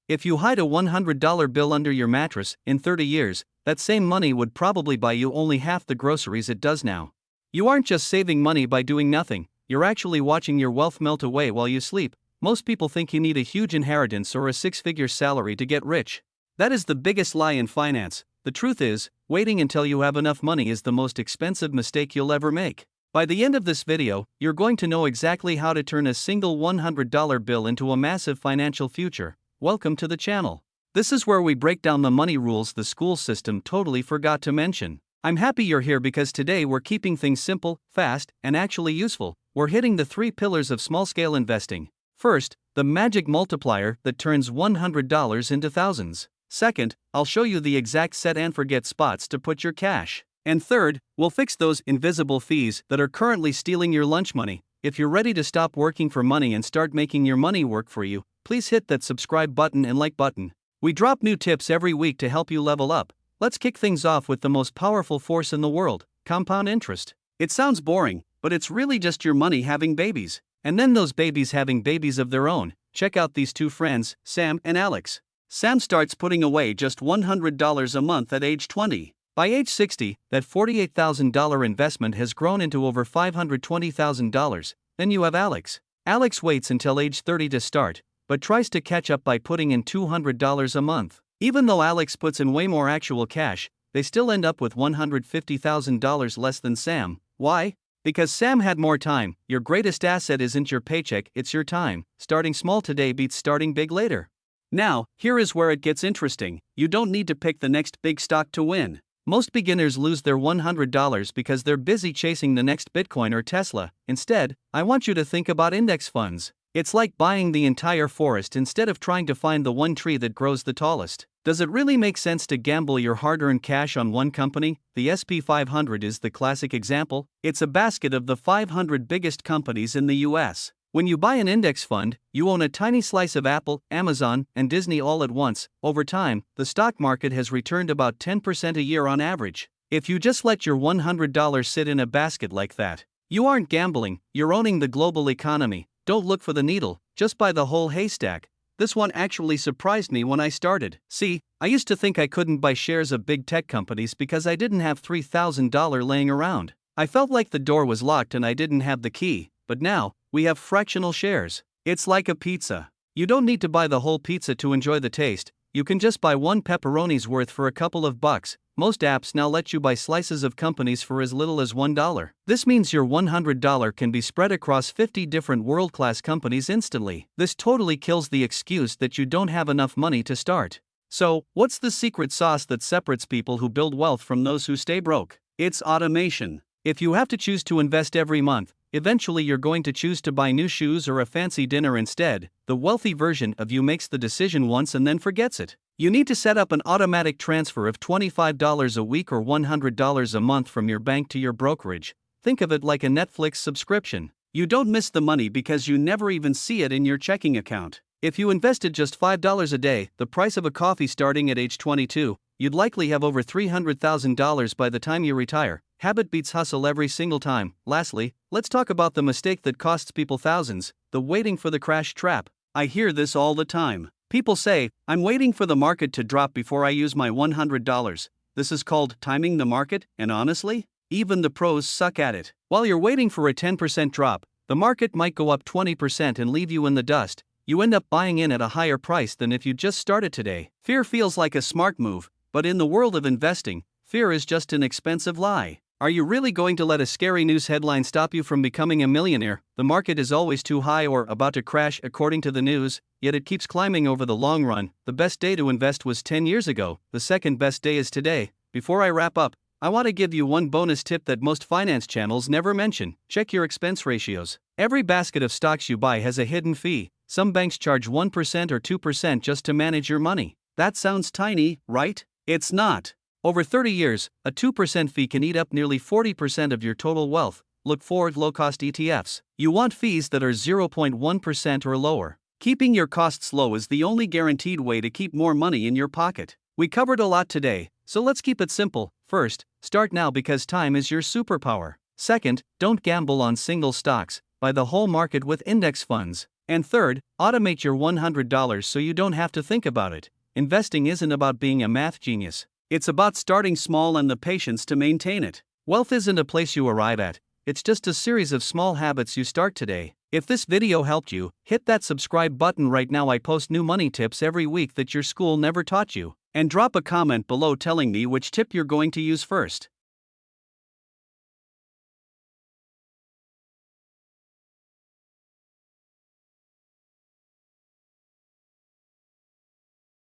If you hide a $100 bill under your mattress, in 30 years, that same money would probably buy you only half the groceries it does now. You aren't just saving money by doing nothing, you're actually watching your wealth melt away while you sleep. Most people think you need a huge inheritance or a six-figure salary to get rich. That is the biggest lie in finance. The truth is, waiting until you have enough money is the most expensive mistake you'll ever make. By the end of this video, you're going to know exactly how to turn a single $100 bill into a massive financial future. Welcome to the channel. This is where we break down the money rules the school system totally forgot to mention. I'm happy you're here because today we're keeping things simple, fast, and actually useful. We're hitting the 3 pillars of small-scale investing. First, the magic multiplier that turns $100 into thousands. Second, I'll show you the exact set and forget spots to put your cash. And third, we'll fix those invisible fees that are currently stealing your lunch money. If you're ready to stop working for money and start making your money work for you, please hit that subscribe button and like button. We drop new tips every week to help you level up. Let's kick things off with the most powerful force in the world, compound interest. It sounds boring, but it's really just your money having babies. And then those babies having babies of their own. Check out these two friends, Sam and Alex. Sam starts putting away just $100 a month at age 20. By age 60, that $48,000 investment has grown into over $520,000. Then you have Alex. Alex waits until age 30 to start, but tries to catch up by putting in $200 a month. Even though Alex puts in way more actual cash, they still end up with $150,000 less than Sam. Why? Because Sam had more time. Your greatest asset isn't your paycheck, it's your time. Starting small today beats starting big later. Now, here is where it gets interesting. You don't need to pick the next big stock to win. Most beginners lose their $100 because they're busy chasing the next Bitcoin or Tesla. Instead, I want you to think about index funds. It's like buying the entire forest instead of trying to find the one tree that grows the tallest. Does it really make sense to gamble your hard-earned cash on one company? The SP 500 is the classic example. It's a basket of the 500 biggest companies in the US. When you buy an index fund, you own a tiny slice of Apple, Amazon, and Disney all at once. Over time, the stock market has returned about 10% a year on average. If you just let your $100 sit in a basket like that, you aren't gambling, you're owning the global economy. Don't look for the needle, just buy the whole haystack. This one actually surprised me when I started. See, I used to think I couldn't buy shares of big tech companies because I didn't have $3,000 laying around. I felt like the door was locked and I didn't have the key. But now, we have fractional shares. It's like a pizza. You don't need to buy the whole pizza to enjoy the taste. You can just buy one pepperoni's worth for a couple of bucks. Most apps now let you buy slices of companies for as little as $1. This means your $100 can be spread across 50 different world-class companies instantly. This totally kills the excuse that you don't have enough money to start. So, what's the secret sauce that separates people who build wealth from those who stay broke? It's automation. If you have to choose to invest every month, eventually you're going to choose to buy new shoes or a fancy dinner instead. The wealthy version of you makes the decision once and then forgets it. You need to set up an automatic transfer of $25 a week or $100 a month from your bank to your brokerage. Think of it like a Netflix subscription. You don't miss the money because you never even see it in your checking account. If you invested just $5 a day, the price of a coffee starting at age 22, you'd likely have over $300,000 by the time you retire. Habit beats hustle every single time. Lastly, let's talk about the mistake that costs people thousands, the waiting for the crash trap. I hear this all the time. People say, I'm waiting for the market to drop before I use my $100. This is called timing the market, and honestly, even the pros suck at it. While you're waiting for a 10% drop, the market might go up 20% and leave you in the dust. You end up buying in at a higher price than if you just started today. Fear feels like a smart move, but in the world of investing, fear is just an expensive lie. Are you really going to let a scary news headline stop you from becoming a millionaire? The market is always too high or about to crash according to the news, yet it keeps climbing over the long run. The best day to invest was 10 years ago, the second best day is today. Before I wrap up, I want to give you one bonus tip that most finance channels never mention. Check your expense ratios. Every basket of stocks you buy has a hidden fee. Some banks charge 1% or 2% just to manage your money. That sounds tiny, right? It's not. Over 30 years, a 2% fee can eat up nearly 40% of your total wealth. Look for low-cost ETFs. You want fees that are 0.1% or lower. Keeping your costs low is the only guaranteed way to keep more money in your pocket. We covered a lot today, so let's keep it simple. First, start now because time is your superpower. Second, don't gamble on single stocks. Buy the whole market with index funds. And third, automate your $100 so you don't have to think about it. Investing isn't about being a math genius. It's about starting small and the patience to maintain it. Wealth isn't a place you arrive at, it's just a series of small habits you start today. If this video helped you, hit that subscribe button right now. I post new money tips every week that your school never taught you. And drop a comment below telling me which tip you're going to use first.